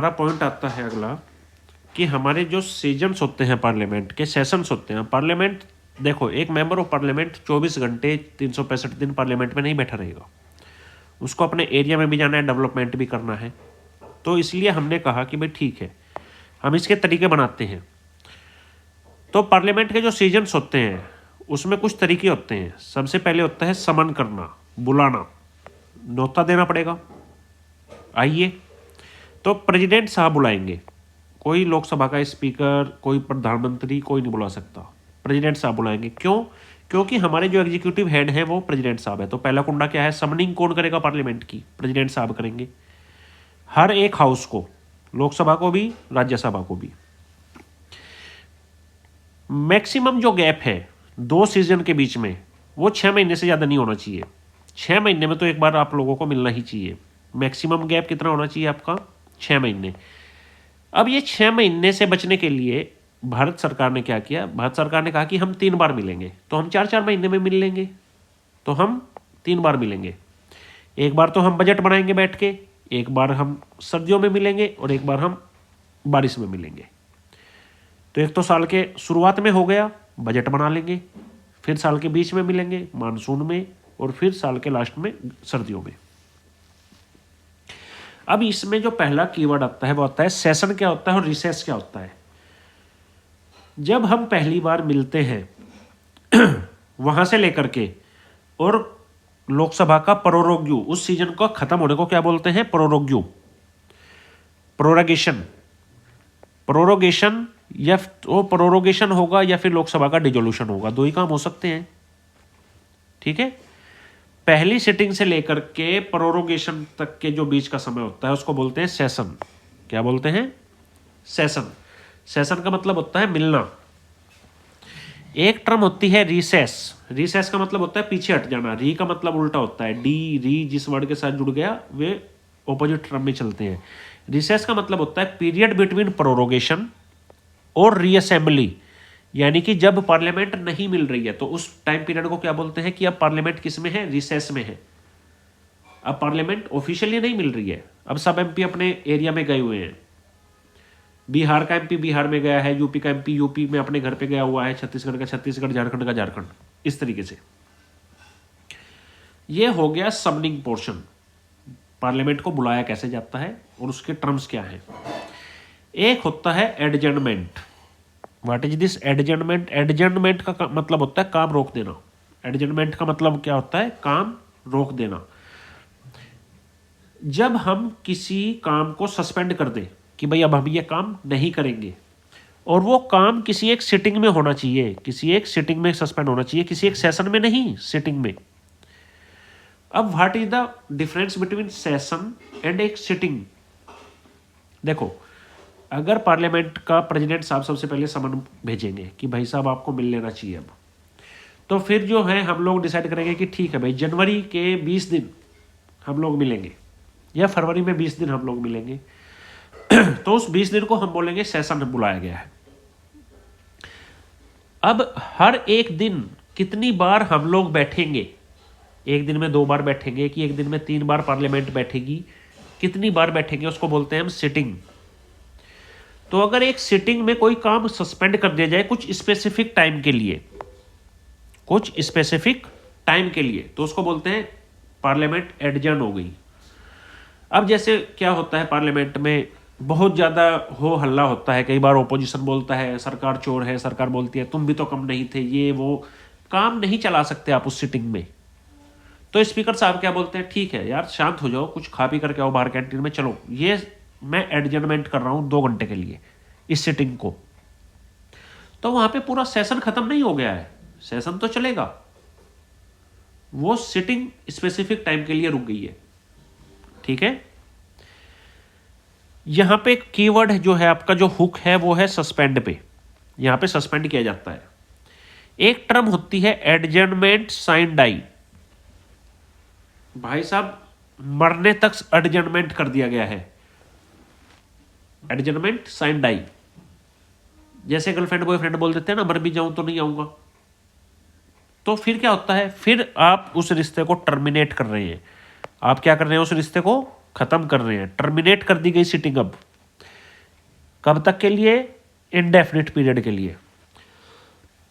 हमारा पॉइंट आता है अगला कि हमारे जो सीजन्स होते हैं पार्लियामेंट के, सेशंस होते हैं पार्लियामेंट, देखो एक मेंबर ऑफ पार्लियामेंट 24 घंटे 365 दिन पार्लियामेंट में नहीं बैठा रहेगा, उसको अपने एरिया में भी जाना है, डेवलपमेंट भी करना है। तो इसलिए हमने कहा कि भाई ठीक है, हम इसके तरीके बनाते हैं। तो पार्लियामेंट के जो सीजन्स होते हैं उसमें कुछ तरीके होते हैं। सबसे पहले होता है समन करना, बुलाना, न्योता देना पड़ेगा, आइए। तो प्रेसिडेंट साहब बुलाएंगे, कोई लोकसभा का स्पीकर, कोई प्रधानमंत्री, कोई नहीं बुला सकता, प्रेसिडेंट साहब बुलाएंगे। क्यों? क्योंकि हमारे जो एग्जीक्यूटिव हेड हैं वो प्रेसिडेंट साहब है। तो पहला कुंडा क्या है, समनिंग कौन करेगा पार्लियामेंट की? प्रेसिडेंट साहब करेंगे, हर एक हाउस को, लोकसभा को भी, राज्यसभा को भी। मैक्सिमम जो गैप है दो सीजन के बीच में वो 6 महीने से ज़्यादा नहीं होना चाहिए। 6 महीने में तो एक बार आप लोगों को मिलना ही चाहिए। मैक्सिमम गैप कितना होना चाहिए आपका? 6 महीने। अब ये 6 महीने से बचने के लिए भारत सरकार ने क्या किया? भारत सरकार ने कहा कि हम 3 बार मिलेंगे, तो हम 4-4 महीने में मिल लेंगे, तो हम 3 बार मिलेंगे। एक बार तो हम बजट बनाएंगे बैठ के, एक बार हम सर्दियों में मिलेंगे और एक बार हम बारिश में मिलेंगे। तो एक तो साल के शुरुआत में हो गया, बजट बना लेंगे, फिर साल के बीच में मिलेंगे मानसून में, और फिर साल के लास्ट में सर्दियों में। अब इसमें जो पहला कीवर्ड आता है वो आता है सेशन क्या होता है और रिसेस क्या होता है। जब हम पहली बार मिलते हैं वहां से लेकर के और लोकसभा का प्रोरोग्यू, उस सीजन को खत्म होने को क्या बोलते हैं? प्रोरोग्यू, प्रोरोगेशन। प्रोरोगेशन या तो प्रोरोगेशन होगा या फिर लोकसभा का डिसोल्यूशन होगा, दो ही काम हो सकते हैं। ठीक है, पहली सिटिंग से लेकर के प्रोरोगेशन तक के जो बीच का समय होता है उसको बोलते हैं सेशन। क्या बोलते हैं? सेशन। सेशन का मतलब होता है मिलना। एक टर्म होती है रिसेस। रिसेस का मतलब होता है पीछे हट जाना। री का मतलब उल्टा होता है, डी री जिस वर्ड के साथ जुड़ गया वे ऑपोजिट टर्म में चलते हैं। रिसेस का मतलब होता है पीरियड बिटवीन प्रोरोगेशन और रीअसेंबली, यानी कि जब पार्लियामेंट नहीं मिल रही है तो उस टाइम पीरियड को क्या बोलते हैं कि अब पार्लियामेंट किस में है? रिसेस में है। अब पार्लियामेंट ऑफिशियली नहीं मिल रही है, अब सब एमपी अपने एरिया में गए हुए हैं। बिहार का एमपी बिहार में गया है, यूपी का एमपी यूपी में अपने घर पे गया हुआ है, छत्तीसगढ़ का छत्तीसगढ़, झारखंड का झारखंड, इस तरीके से। ये हो गया सबनिंग पोर्शन, पार्लियामेंट को बुलाया कैसे जाता है और उसके टर्म्स क्या हैं। एक होता है adjournment. What is this adjournment? Adjournment का मतलब होता है काम रोक देना। एडजर्नमेंट का मतलब क्या होता है? काम रोक देना। जब हम किसी काम को सस्पेंड कर दें कि भाई अब हम ये काम नहीं करेंगे, और वो काम किसी एक सिटिंग में होना चाहिए, किसी एक सिटिंग में सस्पेंड होना चाहिए, किसी एक सेशन में नहीं, सिटिंग में। अब what is the difference between session and एक सिटिंग? देखो, अगर पार्लियामेंट का प्रेसिडेंट साहब सबसे पहले समन भेजेंगे कि भाई साहब आपको मिल लेना चाहिए अब, तो फिर जो है हम लोग डिसाइड करेंगे कि ठीक है भाई जनवरी के 20 दिन हम लोग मिलेंगे या फरवरी में 20 दिन हम लोग मिलेंगे। तो उस 20 दिन को हम बोलेंगे सेशन बुलाया गया है। अब हर एक दिन कितनी बार हम लोग बैठेंगे? एक दिन में 2 बार बैठेंगे कि एक दिन में 3 बार पार्लियामेंट बैठेगी, कितनी बार बैठेंगे उसको बोलते हैं हम सिटिंग। तो अगर एक सिटिंग में कोई काम सस्पेंड कर दिया जाए कुछ स्पेसिफिक टाइम के लिए, कुछ स्पेसिफिक टाइम के लिए, तो उसको बोलते हैं पार्लियामेंट एडजर्न हो गई। अब जैसे क्या होता है, पार्लियामेंट में बहुत ज़्यादा हो हल्ला होता है, कई बार ओपोजिशन बोलता है सरकार चोर है, सरकार बोलती है तुम भी तो कम नहीं थे, ये वो, काम नहीं चला सकते आप उस सिटिंग में। तो स्पीकर साहब क्या बोलते हैं, ठीक है यार शांत हो जाओ, कुछ खा पी करके आओ बाहर कैंटीन में, चलो ये मैं एडजर्नमेंट कर रहा हूं 2 घंटे के लिए इस सिटिंग को। तो वहां पे पूरा सेशन खत्म नहीं हो गया है, सेशन तो चलेगा, वो सिटिंग स्पेसिफिक टाइम के लिए रुक गई है। ठीक है, यहां पे कीवर्ड जो है आपका, जो हुक है वो है सस्पेंड पे, यहां पे सस्पेंड किया जाता है। एक टर्म होती है एडजर्नमेंट साइन डाई। भाई साहब मरने तक एडजर्नमेंट कर दिया गया है, एडजर्नमेंट साइन डाई। जैसे गर्लफ्रेंड बॉयफ्रेंड बोल देते हैं ना, मर भी जाऊं तो नहीं आऊंगा, तो फिर क्या होता है, फिर आप उस रिश्ते को टर्मिनेट कर रहे हैं। आप क्या कर रहे हैं, उस रिश्ते को खत्म कर रहे हैं, टर्मिनेट कर दी गई सिटिंग अब। कब तक के लिए? इनडेफिनिट पीरियड के लिए।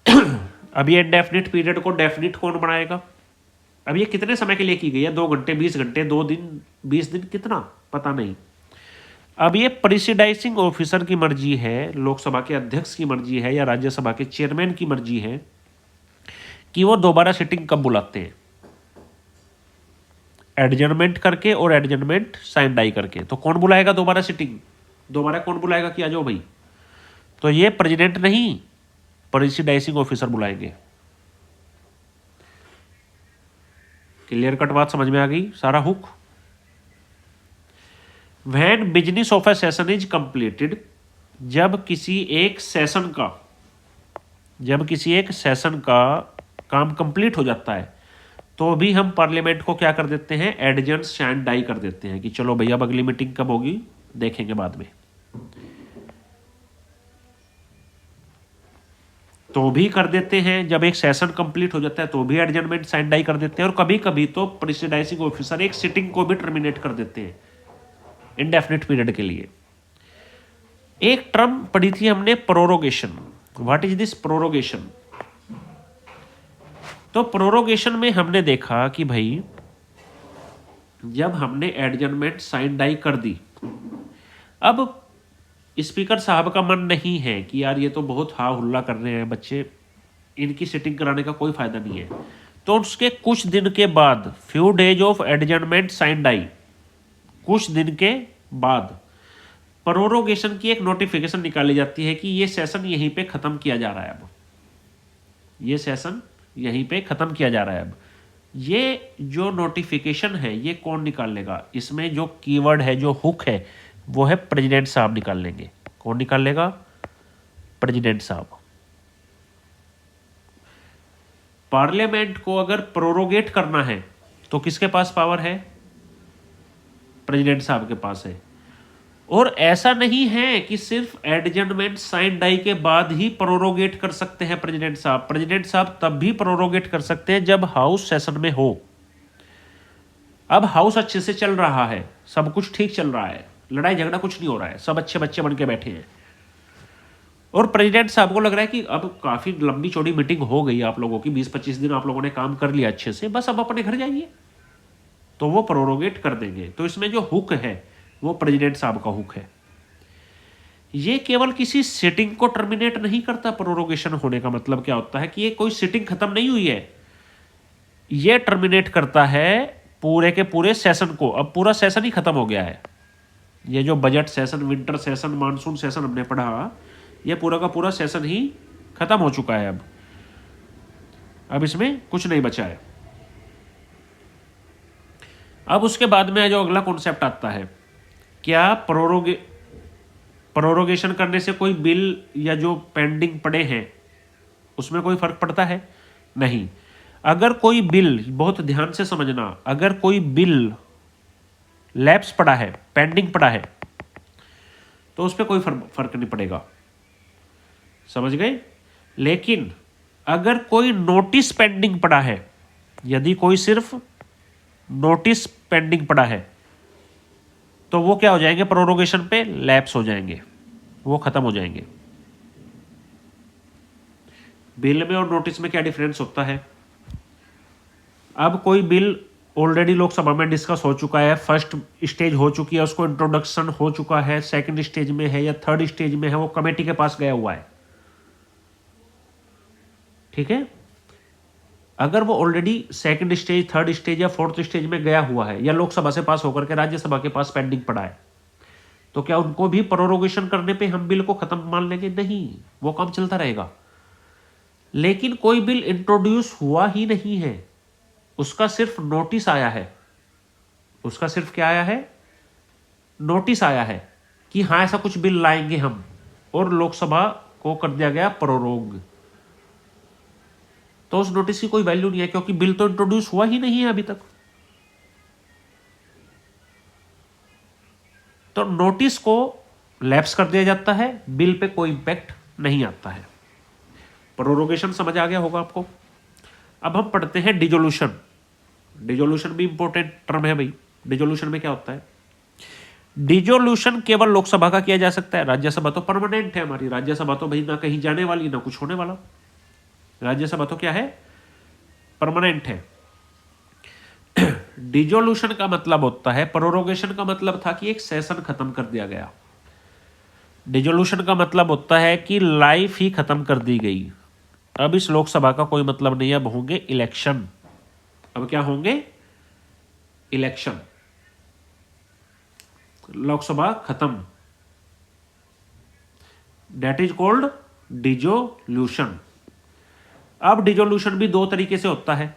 अब ये इनडेफिनिट पीरियड को डेफिनिट कौन बनाएगा? अब ये कितने समय के लिए की गई है? 2 घंटे, 20 घंटे, 2 दिन, 20 दिन, कितना पता नहीं। अब ये प्रिसाइडिंग ऑफिसर की मर्जी है, लोकसभा के अध्यक्ष की मर्जी है या राज्यसभा के चेयरमैन की मर्जी है कि वो दोबारा सिटिंग कब बुलाते हैं, एडजर्नमेंट करके और एडजर्नमेंट साइन डाई करके। तो कौन बुलाएगा दोबारा सिटिंग? दोबारा कौन बुलाएगा कि आ जाओ भाई? तो ये प्रेसिडेंट नहीं, प्रिसाइडिंग ऑफिसर बुलाएंगे। क्लियर कट बात समझ में आ गई? सारा hook. When business of A session is completed, जब किसी एक सेशन का काम कंप्लीट हो जाता है तो भी हम पार्लियामेंट को क्या कर देते हैं? एडजर्न साइन डाई कर देते हैं कि चलो भैया अब अगली मीटिंग कब होगी देखेंगे बाद में। तो भी कर देते हैं, जब एक सेशन कंप्लीट हो जाता है तो भी एडजर्नमेंट साइन डाई कर देते हैं। और कभी कभी तो प्रिसाइडिंग ऑफिसर एक सिटिंग को भी टर्मिनेट कर देते हैं इंडेफिनिट पीरियड के लिए। एक टर्म पढ़ी थी हमने, prorogation. What is this prorogation? तो प्रोरोगेशन में हमने देखा कि भाई जब हमने एडजर्नमेंट साइन डाई कर दी, अब स्पीकर साहब का मन नहीं है कि यार ये तो बहुत हा हुल्ला कर रहे हैं बच्चे, इनकी सिटिंग कराने का कोई फायदा नहीं है। तो उसके कुछ दिन के बाद, few days of adjournment sine die, कुछ दिन के बाद प्रोरोगेशन की एक नोटिफिकेशन निकाली जाती है कि ये सेशन यहीं पे खत्म किया जा रहा है। अब ये सेशन यहीं पे खत्म किया जा रहा है। अब ये जो नोटिफिकेशन है ये कौन निकाल लेगा? इसमें जो कीवर्ड है, जो हुक है, वो है प्रेसिडेंट साहब निकाल लेंगे। कौन निकाल लेगा? प्रेसिडेंट साहब। पार्लियामेंट को अगर प्रोरोगेट करना है तो किसके पास पावर है? प्रेसिडेंट साहब के पास है। और ऐसा नहीं है कि सिर्फ एडजर्नमेंट साइन डाई के बाद ही प्रोरोगेट कर सकते हैं प्रेसिडेंट साहब। प्रेसिडेंट साहब तब भी प्रोरोगेट कर सकते हैं जब हाउस सेशन में हो। अब हाउस अच्छे से चल रहा है, सब कुछ ठीक चल रहा है, लड़ाई झगड़ा कुछ नहीं हो रहा है, सब अच्छे बच्चे बन के बैठे हैं, और प्रेसिडेंट साहब को लग रहा है कि अब काफी लंबी चौड़ी मीटिंग हो गई आप लोगों की, 20-25 दिन आप लोगों ने काम कर लिया अच्छे से, बस अब अपने घर जाइए। तो वो प्रोरोगेट कर देंगे। तो इसमें जो हुक है वो प्रेसिडेंट साहब का हुक है। ये केवल किसी सिटिंग को टर्मिनेट नहीं करता। प्रोरोगेशन होने का मतलब क्या होता है कि ये कोई सिटिंग खत्म नहीं हुई है, ये टर्मिनेट करता है पूरे के पूरे सेशन को। अब पूरा सेशन ही खत्म हो गया है। ये जो budget session, winter session, monsoon session हमने पढ़ा, ये पूरा का पूरा सेशन ही खत्म हो चुका है। अब इसमें कुछ नहीं बचा है। अब उसके बाद में जो अगला कॉन्सेप्ट आता है, क्या प्रोरोगेशन करने से कोई बिल या जो पेंडिंग पड़े हैं उसमें कोई फर्क पड़ता है? नहीं। अगर कोई बिल, बहुत ध्यान से समझना, अगर कोई बिल लैप्स पड़ा है, पेंडिंग पड़ा है, तो उस पर कोई फर्क नहीं पड़ेगा। समझ गए? लेकिन अगर कोई नोटिस पेंडिंग पड़ा है, यदि कोई सिर्फ नोटिस पेंडिंग पड़ा है, तो वो क्या हो जाएंगे? प्रोरोगेशन पे लैप्स हो जाएंगे, वो खत्म हो जाएंगे। बिल में और नोटिस में क्या डिफरेंस होता है? अब कोई बिल ऑलरेडी लोकसभा में डिस्कस हो चुका है, फर्स्ट स्टेज हो चुकी है, उसको इंट्रोडक्शन हो चुका है, सेकंड स्टेज में है या थर्ड स्टेज में है, वो कमेटी के पास गया हुआ है, ठीक है। अगर वो already second stage, third stage या फोर्थ स्टेज में गया हुआ है, या लोकसभा से पास होकर के राज्यसभा के पास पेंडिंग पड़ा है, तो क्या उनको भी प्रोरोगेशन करने पे हम बिल को खत्म मान लेंगे? नहीं, वो काम चलता रहेगा। लेकिन कोई बिल इंट्रोड्यूस हुआ ही नहीं है, उसका सिर्फ नोटिस आया है। उसका सिर्फ क्या आया है? नोटिस आया है कि हाँ ऐसा कुछ बिल लाएंगे हम, और लोकसभा को कर दिया गया प्रोरोग। तो उस नोटिस की कोई वैल्यू नहीं है, क्योंकि बिल तो इंट्रोड्यूस हुआ ही नहीं है अभी तक। तो नोटिस को लैप्स कर दिया जाता है, बिल पे कोई इंपैक्ट नहीं आता है। प्रोरोगेशन समझ आ गया होगा आपको। अब हम पढ़ते हैं डिजोल्यूशन। डिजोल्यूशन भी इंपॉर्टेंट टर्म है भाई। डिजोल्यूशन में क्या होता है? डिजोल्यूशन केवल लोकसभा का किया जा सकता है, राज्यसभा तो परमानेंट है हमारी, राज्यसभा तो भाई ना कहीं जाने वाली ना कुछ होने वाला, राज्यसभा तो क्या है, परमानेंट है। डिजोल्यूशन का मतलब होता है, प्रोरोगेशन का मतलब था कि एक सेशन खत्म कर दिया गया, डिजोल्यूशन का मतलब होता है कि लाइफ ही खत्म कर दी गई। अब इस लोकसभा का कोई मतलब नहीं है, अब होंगे इलेक्शन, अब क्या होंगे, इलेक्शन, लोकसभा खत्म, दैट इज कॉल्ड डिजोल्यूशन। अब डिजोल्यूशन भी दो तरीके से होता है,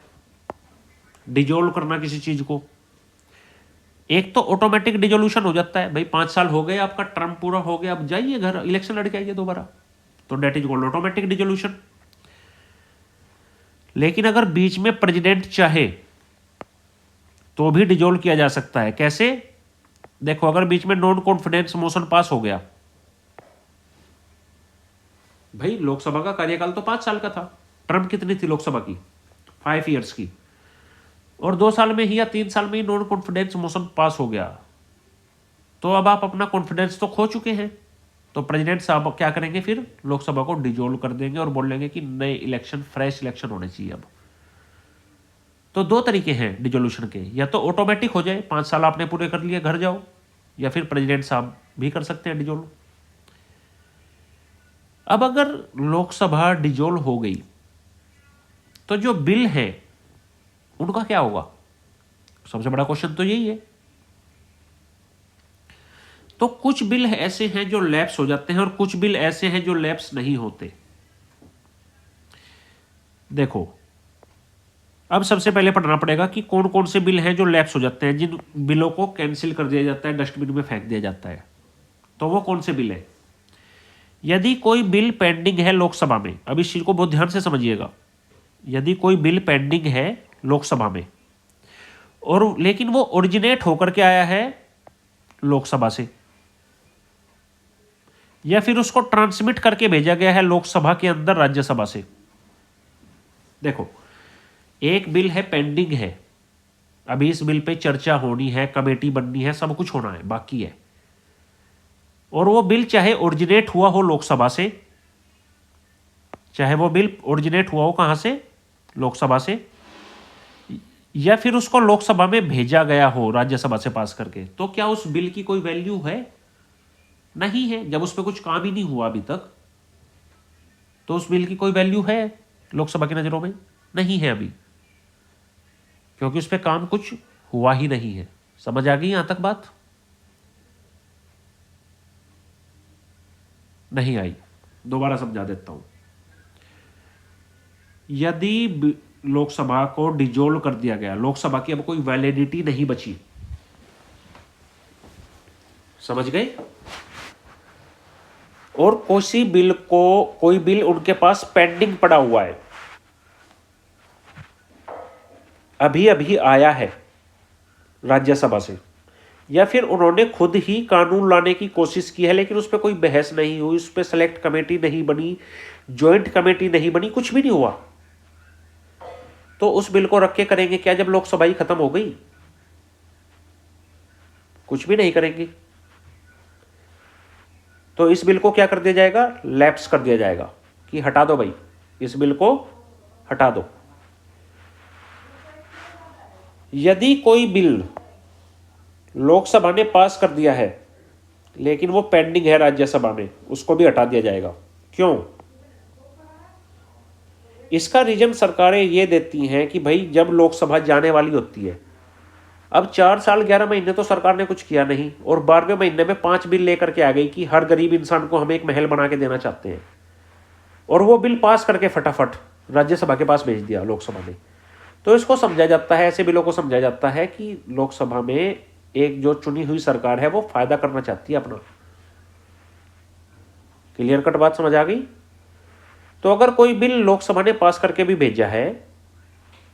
डिजोल्व करना किसी चीज को, एक तो ऑटोमेटिक डिजोल्यूशन हो जाता है, भाई 5 साल हो गए आपका टर्म पूरा हो गया, अब जाइए घर, इलेक्शन लड़के आइए दोबारा, तो that is called automatic dissolution. लेकिन अगर बीच में प्रेसिडेंट चाहे तो भी डिजोल्व किया जा सकता है, कैसे, देखो अगर बीच में नॉन कॉन्फिडेंस मोशन पास हो गया, भाई लोकसभा का कार्यकाल तो 5 साल का था, टर्म कितनी थी लोकसभा की, 5 ईयर्स की, और 2 साल में ही या 3 साल में ही नॉन कॉन्फिडेंस मोशन पास हो गया, तो अब आप अपना कॉन्फिडेंस तो खो चुके हैं, तो प्रेसिडेंट साहब क्या करेंगे, फिर लोकसभा को डिजोल्व कर देंगे और बोलेंगे कि नए इलेक्शन, फ्रेश इलेक्शन होने चाहिए अब। तो दो तरीके हैं डिजोल्यूशन के, या तो ऑटोमेटिक हो जाए, 5 साल आपने पूरे कर लिए घर जाओ, या फिर प्रेसिडेंट साहब भी कर सकते हैं डिजोल्व। अब अगर लोकसभा डिजोल्व हो गई तो जो बिल है उनका क्या होगा, सबसे बड़ा क्वेश्चन तो यही है। तो कुछ बिल ऐसे हैं जो लैप्स हो जाते हैं और कुछ बिल ऐसे हैं जो लैप्स नहीं होते। देखो अब सबसे पहले पढ़ना पड़ेगा कि कौन कौन से बिल हैं जो लैप्स हो जाते हैं, जिन बिलों को कैंसिल कर दिया जाता है, डस्टबिन में फेंक दिया जाता है, तो वो कौन से बिल है। यदि कोई बिल पेंडिंग है लोकसभा में, अब इस चीज को बहुत ध्यान से समझिएगा, यदि कोई बिल पेंडिंग है लोकसभा में और लेकिन वो ओरिजिनेट होकर के आया है लोकसभा से, या फिर उसको ट्रांसमिट करके भेजा गया है लोकसभा के अंदर राज्यसभा से। देखो एक बिल है, पेंडिंग है, अभी इस बिल पे चर्चा होनी है, कमेटी बननी है, सब कुछ होना है, बाकी है, और वो बिल चाहे ओरिजिनेट हुआ हो लोकसभा से, चाहे वो बिल ओरिजिनेट हुआ हो कहां से, लोकसभा से, या फिर उसको लोकसभा में भेजा गया हो राज्यसभा से पास करके, तो क्या उस बिल की कोई वैल्यू है, नहीं है। जब उस पर कुछ काम ही नहीं हुआ अभी तक, तो उस बिल की कोई वैल्यू है लोकसभा की नजरों में, नहीं है अभी, क्योंकि उस पर काम कुछ हुआ ही नहीं है। समझ आ गई यहां तक बात, नहीं आई, दोबारा समझा देता हूं। यदि लोकसभा को डिजोल्व कर दिया गया, लोकसभा की अब कोई वैलिडिटी नहीं बची, समझ गए, और कोई बिल उनके पास पेंडिंग पड़ा हुआ है, अभी अभी आया है राज्यसभा से, या फिर उन्होंने खुद ही कानून लाने की कोशिश की है लेकिन उस पर कोई बहस नहीं हुई, उस पर सेलेक्ट कमेटी नहीं बनी, ज्वाइंट कमेटी नहीं बनी, कुछ भी नहीं हुआ, तो उस बिल को रख के करेंगे क्या जब लोकसभा ही खत्म हो गई, कुछ भी नहीं करेंगे। तो इस बिल को क्या कर दिया जाएगा, लैप्स कर दिया जाएगा, कि हटा दो भाई, इस बिल को हटा दो। यदि कोई बिल लोकसभा ने पास कर दिया है लेकिन वो पेंडिंग है राज्यसभा में, उसको भी हटा दिया जाएगा। क्यों, इसका रीजन सरकारें ये देती हैं कि भाई जब लोकसभा जाने वाली होती है, अब 4 साल 11 महीने तो सरकार ने कुछ किया नहीं, और 12वें महीने में 5 बिल लेकर के आ गई कि हर गरीब इंसान को हम एक महल बना के देना चाहते हैं, और वो बिल पास करके फटाफट राज्यसभा के पास भेज दिया लोकसभा ने। तो इसको समझा जाता है, ऐसे बिलों को समझा जाता है कि लोकसभा में एक जो चुनी हुई सरकार है वो फायदा करना चाहती है अपना। क्लियर कट बात समझ आ गई। तो अगर कोई बिल लोकसभा ने पास करके भी भेजा है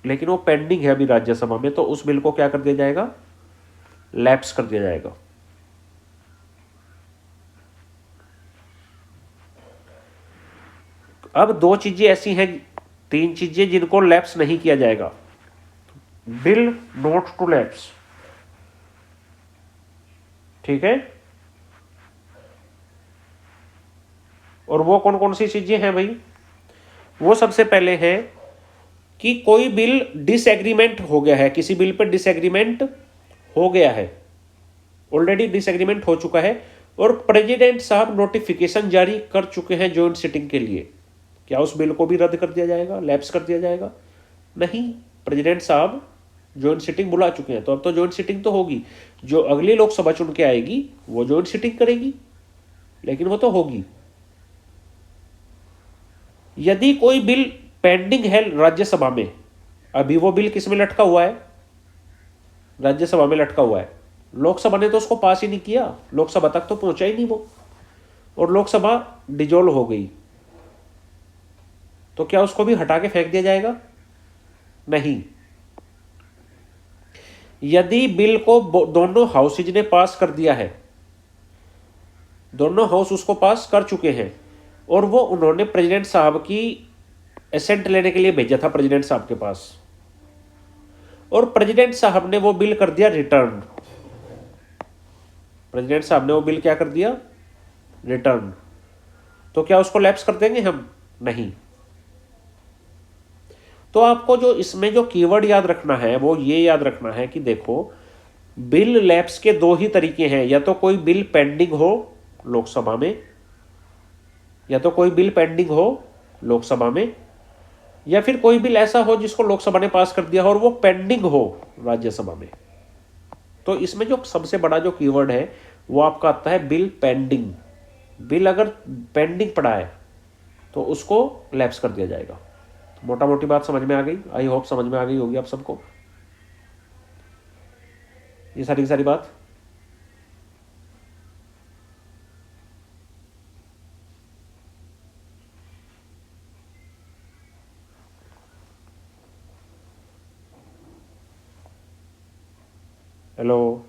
लेकिन वो पेंडिंग है अभी राज्यसभा में, तो उस बिल को क्या कर दिया जाएगा, लैप्स कर दिया जाएगा। अब 2 चीजें ऐसी हैं, 3 चीजें जिनको लैप्स नहीं किया जाएगा, बिल नॉट टू लैप्स, ठीक है। और वो कौन कौन सी चीजें हैं भाई? वो सबसे पहले है कि कोई बिल डिसएग्रीमेंट हो गया है, किसी बिल पर डिसएग्रीमेंट हो गया है, ऑलरेडी डिसएग्रीमेंट हो चुका है, और प्रेसिडेंट साहब नोटिफिकेशन जारी कर चुके हैं जॉइंट सिटिंग के लिए, क्या उस बिल को भी रद्द कर दिया जाएगा, लैप्स कर दिया जाएगा? नहीं, प्रेसिडेंट साहब जॉइंट सिटिंग बुला चुके हैं, तो अब तो जॉइंट सिटिंग तो होगी। जो अगली लोकसभा चुन के आएगी वो जॉइंट सिटिंग करेगी, लेकिन वो तो होगी। यदि कोई बिल पेंडिंग है राज्यसभा में, अभी वो बिल किस में लटका हुआ है? राज्यसभा में लटका हुआ है। लोकसभा ने तो उसको पास ही नहीं किया, लोकसभा तक तो पहुंचा ही नहीं वो, और लोकसभा डिजोल्व हो गई, तो क्या उसको भी हटा के फेंक दिया जाएगा? नहीं। यदि बिल को दोनों हाउसेज ने पास कर दिया है, दोनों हाउस उसको पास कर चुके हैं, और वो उन्होंने प्रेसिडेंट साहब की एसेंट लेने के लिए भेजा था प्रेसिडेंट साहब के पास, और प्रेसिडेंट साहब ने वो बिल कर दिया रिटर्न। प्रेसिडेंट साहब ने वो बिल क्या कर दिया? रिटर्न। तो क्या उसको लैप्स कर देंगे हम? नहीं। तो आपको जो इसमें जो कीवर्ड याद रखना है वो ये याद रखना है कि देखो, बिल लैप्स के दो ही तरीके हैं, या तो कोई बिल पेंडिंग हो लोकसभा में, या तो कोई बिल पेंडिंग हो लोकसभा में, या फिर कोई बिल ऐसा हो जिसको लोकसभा ने पास कर दिया हो और वो पेंडिंग हो राज्यसभा में। तो इसमें जो सबसे बड़ा जो कीवर्ड है वो आपका आता है बिल पेंडिंग। बिल अगर पेंडिंग पड़ा है तो उसको लैप्स कर दिया जाएगा। मोटा मोटी बात समझ में आ गई? आई होप समझ में आ गई होगी आप सबको ये सारी की सारी बात। हेलो।